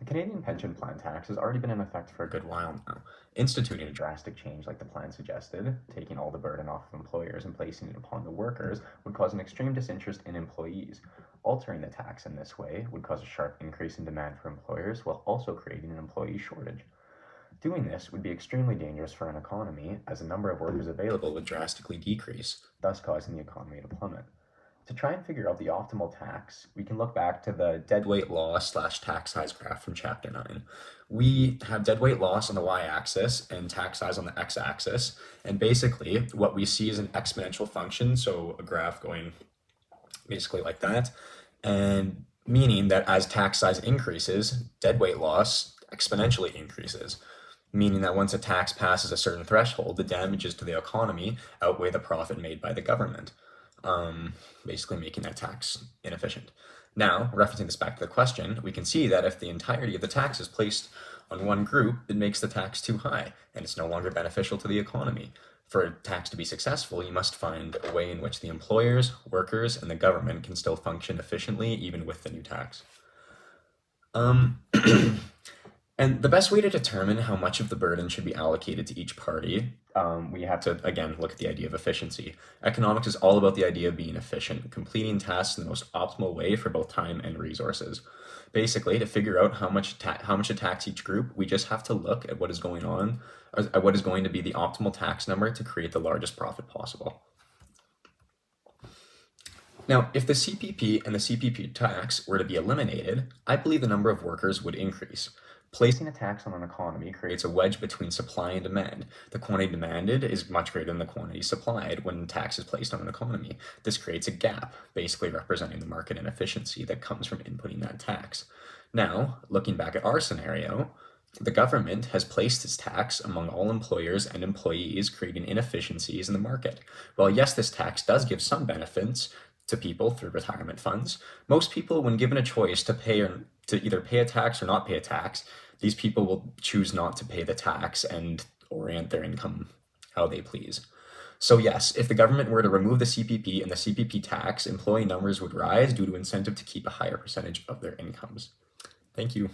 The Canadian pension plan tax has already been in effect for a good while now. Instituting a drastic change like the plan suggested, taking all the burden off of employers and placing it upon the workers, would cause an extreme disinterest in employees. Altering the tax in this way would cause a sharp increase in demand for employers while also creating an employee shortage. Doing this would be extremely dangerous for an economy, as the number of workers available would drastically decrease, thus causing the economy to plummet. To try and figure out the optimal tax, we can look back to the deadweight loss slash tax size graph from chapter 9. We have deadweight loss on the y-axis and tax size on the x-axis, and basically what we see is an exponential function, so a graph going basically like that, and meaning that as tax size increases, deadweight loss exponentially increases, meaning that once a tax passes a certain threshold, the damages to the economy outweigh the profit made by the government, basically making that tax inefficient. Now, referencing this back to the question, we can see that if the entirety of the tax is placed on one group, it makes the tax too high, and it's no longer beneficial to the economy. For a tax to be successful, you must find a way in which the employers, workers, and the government can still function efficiently even with the new tax. And the best way to determine how much of the burden should be allocated to each party, we have to, again, look at the idea of efficiency. Economics is all about the idea of being efficient, completing tasks in the most optimal way for both time and resources. Basically, to figure out how much to tax each group, we just have to look at what is going on, or at what is going to be the optimal tax number to create the largest profit possible. Now, if the CPP and the CPP tax were to be eliminated, I believe the number of workers would increase. Placing a tax on an economy creates a wedge between supply and demand. The quantity demanded is much greater than the quantity supplied when tax is placed on an economy. This creates a gap, basically representing the market inefficiency that comes from inputting that tax. Now, looking back at our scenario, the government has placed this tax among all employers and employees, creating inefficiencies in the market. While yes, this tax does give some benefits to people through retirement funds, most people, when given a choice to either pay a tax or not pay a tax, these people will choose not to pay the tax and orient their income how they please. So yes, if the government were to remove the CPP and the CPP tax, employee numbers would rise due to incentive to keep a higher percentage of their incomes. Thank you.